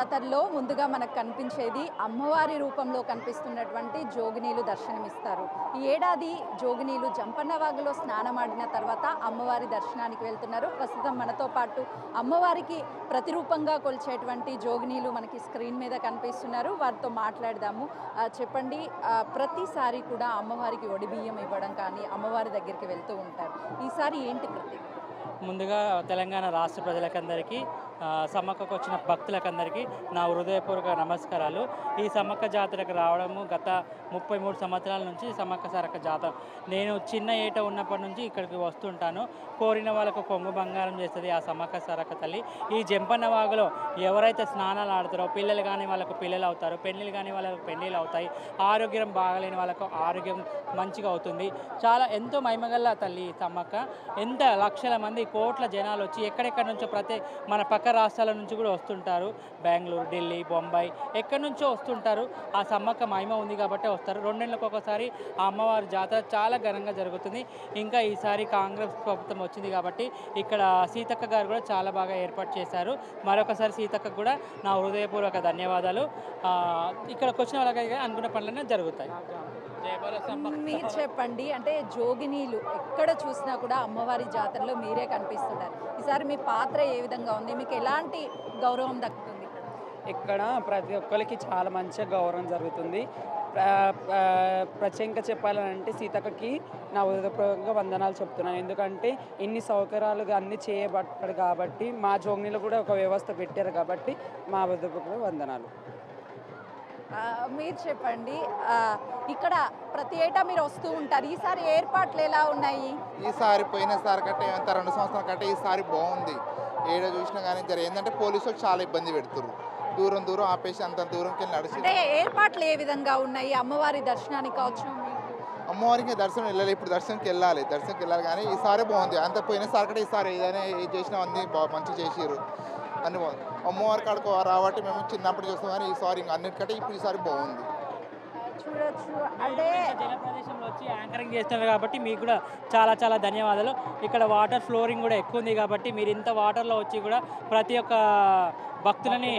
జాతరలో ముందుగా మనకు కనిపించేది అమ్మవారి రూపంలో కనిపిస్తున్నటువంటి జోగినీలు దర్శనమిస్తారు. ఈ ఏడాది జోగినీలు జంపన్నవాగులో స్నానమాడిన తర్వాత అమ్మవారి దర్శనానికి వెళ్తున్నారు. ప్రస్తుతం మనతో పాటు అమ్మవారికి ప్రతిరూపంగా కొలిచేటువంటి జోగినీలు మనకి స్క్రీన్ మీద కనిపిస్తున్నారు. వారితో మాట్లాడదాము. చెప్పండి, ప్రతిసారి కూడా అమ్మవారికి ఒడిబియ్యం ఇవ్వడం కానీ అమ్మవారి దగ్గరికి వెళ్తూ ఉంటారు. ఈసారి ఏంటి ప్రత్యేకత? ముందుగా తెలంగాణ రాష్ట్ర ప్రజలకందరికీ, సమ్మక్కకు వచ్చిన భక్తులకందరికీ నా హృదయపూర్వక నమస్కారాలు. ఈ సమ్మక్క జాతరకు రావడము గత 33 సంవత్సరాల నుంచి సమ్మక్క సారక్క జాతర. నేను చిన్న ఏట ఉన్నప్పటి నుంచి ఇక్కడికి వస్తుంటాను. కోరిన వాళ్ళకు కొంగు బంగారం చేస్తుంది ఆ సమ్మక్క సారక్క తల్లి. ఈ జంపన్న వాగులో ఎవరైతే స్నానాలు ఆడతారో పిల్లలు కానీ వాళ్ళకు పిల్లలు అవుతారు, పెళ్ళిళ్ళు కానీ వాళ్ళకు పెళ్ళిళ్ళు అవుతాయి, ఆరోగ్యం బాగలేని వాళ్ళకు ఆరోగ్యం మంచిగా అవుతుంది. చాలా ఎంతో మహిమగల్ల తల్లి సమ్మక్క. ఎంత లక్షల మంది కోట్ల జనాలు వచ్చి ఎక్కడెక్కడి నుంచో మన పక్క రాష్ట్రాల నుంచి కూడా వస్తుంటారు. బెంగళూరు, ఢిల్లీ, బొంబాయి ఎక్కడి నుంచో వస్తుంటారు. ఆ సమ్మక్క మహిమ ఉంది కాబట్టి వస్తారు. 2 నెలలకు ఒకసారి ఆ అమ్మవారి జాతర చాలా ఘనంగా జరుగుతుంది. ఇంకా ఈసారి కాంగ్రెస్ ప్రభుత్వం వచ్చింది కాబట్టి ఇక్కడ సీతక్క గారు కూడా చాలా బాగా ఏర్పాటు చేశారు. మరొకసారి సీతక్క కూడా నా హృదయపూర్వక ధన్యవాదాలు. ఇక్కడికి వచ్చిన వాళ్ళకి అనుకున్న పనులన్నీ జరుగుతాయి. మీరు చెప్పండి, అంటే జోగినీలు ఎక్కడ చూసినా కూడా అమ్మవారి జాతరలో మీరే కనిపిస్తున్నారు. ఈసారి మీ పాత్ర ఏ విధంగా ఉంది? మీకు ఎలాంటి గౌరవం దక్కుతుంది? ఇక్కడ ప్రతి ఒక్కరికి చాలా మంచిగా గౌరవం జరుగుతుంది. ప్రత్యేకంగా చెప్పాలంటే సీతక్కకి నా హృదయపూర్వకంగా వందనాలు చెప్తున్నాను. ఎందుకంటే ఇన్ని సౌకర్యాలు అన్నీ చేయబడ్డాడు కాబట్టి, మా జోగినీలో కూడా ఒక వ్యవస్థ పెట్టారు కాబట్టి మా హృదయపూర్వక వందనాలు. మీరు చెప్పండి, ఇక్కడ ప్రతి ఏటా మీరు వస్తూ ఉంటారు. ఈసారి ఏర్పాట్లు ఎలా ఉన్నాయి? ఈసారి పోయినసారి కంటే ఎంత 2 సంవత్సరాల కంటే ఈసారి బాగుంది. ఏడో చూసినా కానీ ఏంటంటే పోలీసులు చాలా ఇబ్బంది పెడుతున్నారు. దూరం ఆపేసి అంత దూరంకి వెళ్ళి నడిచి. అంటే ఏర్పాట్లు ఏ విధంగా ఉన్నాయి? అమ్మవారి దర్శనానికి కావచ్చు. అమ్మవారికి దర్శనం వెళ్ళాలి, ఇప్పుడు దర్శనంకి వెళ్ళాలి కానీ ఈసారి బాగుంది. అంత పోయినసారి కంటే ఈసారి ఏదైనా చేసినా అన్నీ మంచిగా చేసారు అని బాగుంది. అమ్మవారి కాడకు రాబట్టి మేము చిన్నప్పుడు చూస్తాం కానీ ఈసారి ఇంకా అన్నిటికంటే ఇప్పుడు ఈసారి బాగుంది. చూడొచ్చు, అంటే జలప్రదేశంలో వచ్చి యాంకరింగ్ చేస్తున్నారు కాబట్టి మీకు కూడా చాలా చాలా ధన్యవాదాలు. ఇక్కడ వాటర్ ఫ్లోరింగ్ కూడా ఎక్కువ ఉంది కాబట్టి మీరు ఇంత వాటర్లో వచ్చి కూడా ప్రతి ఒక్క భక్తులని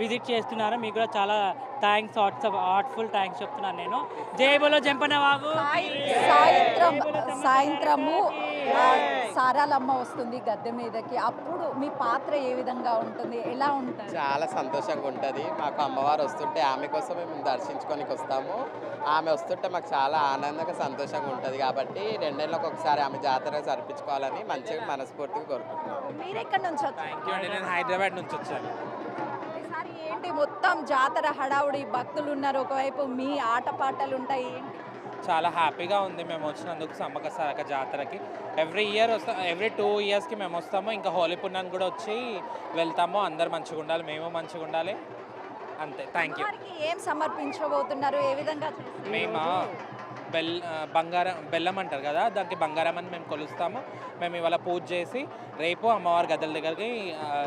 విజిట్ చేస్తున్నారు. మీకు కూడా చాలా థ్యాంక్స్, హార్ట్ఫుల్ థ్యాంక్స్ చెప్తున్నాను నేను. జై బోలో జంపన్న వాగు. సాయంత్రము సారాలమ్మ వస్తుంది గద్దె మీదకి. అప్పుడు మీ పాత్ర ఏ విధంగా ఉంటుంది? ఎలా ఉంటుంది? చాలా సంతోషంగా ఉంటుంది. మాకు అమ్మవారు వస్తుంటే ఆమె కోసం మేము దర్శించుకోనికి వస్తాము. ఆమె వస్తుంటే మాకు చాలా ఆనందంగా సంతోషంగా ఉంటుంది కాబట్టి 2 నెలలకు ఒకసారి ఆమె జాతర జరిపించుకోవాలని మంచిగా మనస్ఫూర్తిగా కోరుకుంటున్నాము. మీరు ఎక్కడి నుంచి వచ్చారు? థ్యాంక్ యూ అండి, నేను హైదరాబాద్ నుంచి వచ్చాను. ఈసారి ఏంటి మొత్తం జాతర హడావుడి, భక్తులు ఉన్నారు, ఒకవైపు మీ ఆటపాటలు ఉంటాయి, ఏంటి? చాలా హ్యాపీగా ఉంది మేము వచ్చినందుకు సమ్మక్క సారక్క జాతరకి. ఎవ్రీ 2 ఇయర్స్కి మేము వస్తాము. ఇంకా హోలీ పుణ్యానికి కూడా వచ్చి వెళ్తాము. అందరు మంచిగా ఉండాలి, మేము మంచిగా ఉండాలి, అంతే. Thank you. ఏం సమర్పించబోతున్నారు? ఏ విధంగా? మేము బెల్లం అంటారు కదా, దానికి బంగారం అని మేము కొలుస్తాము. మేము ఇవాళ పూజ చేసి రేపు అమ్మవారి గద్దెల దగ్గరికి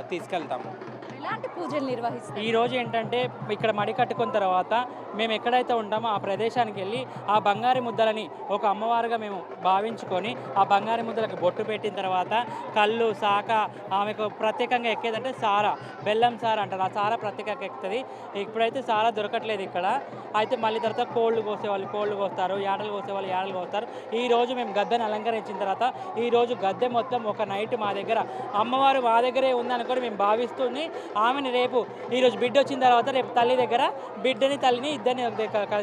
తీసుకెళ్తాము. ఎలాంటి పూజలు నిర్వహిస్తారు? ఈరోజు ఏంటంటే ఇక్కడ మడి కట్టుకున్న తర్వాత మేము ఎక్కడైతే ఉంటామో ఆ ప్రదేశానికి వెళ్ళి ఆ బంగారు ముద్దలని ఒక అమ్మవారుగా మేము భావించుకొని ఆ బంగారు ముద్దలకు బొట్టు పెట్టిన తర్వాత కళ్ళు సాక ఆమెకు ప్రత్యేకంగా ఎక్కేదంటే సారా, బెల్లం సార అంటారు. ఆ సారా ప్రత్యేకంగా ఎక్కుతుంది. ఇప్పుడైతే సారా దొరకట్లేదు ఇక్కడ. అయితే మళ్ళీ తర్వాత కోళ్ళు కోసేవాళ్ళు కోళ్ళు కోస్తారు, యాటలు కోసేవాళ్ళు యాటలు కోస్తారు. ఈరోజు మేము గద్దెని అలంకరించిన తర్వాత ఈరోజు గద్దె మొత్తం ఒక నైట్ మా దగ్గర అమ్మవారు మా దగ్గరే ఉందనుకొని మేము భావిస్తుంది. ఆమెని రేపు ఈరోజు బిడ్డ వచ్చిన తర్వాత రేపు తల్లి దగ్గర బిడ్డని తల్లిని ఇద్దరిని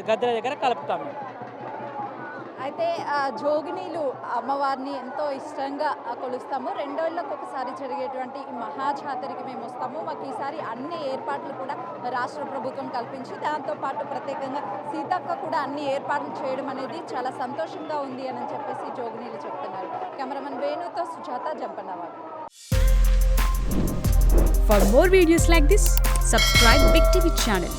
గద్దెల దగ్గర కలుపుతాము. అయితే జోగినీలు అమ్మవారిని ఎంతో ఇష్టంగా కొలుస్తాము. 2 ఏళ్ళకు ఒకసారి జరిగేటువంటి ఈ మహాజాతరకి మేము వస్తాము. మాకు ఈసారి అన్ని ఏర్పాట్లు కూడా రాష్ట్ర ప్రభుత్వం కల్పించి దాంతోపాటు ప్రత్యేకంగా సీతక్క కూడా అన్ని ఏర్పాట్లు చేయడం అనేది చాలా సంతోషంగా ఉంది అని చెప్పేసి జోగినీలు చెప్తున్నారు. కెమెరామెన్ వేణుతో Sujatha, Jampannavagu. For more videos like this, subscribe Big TV channel.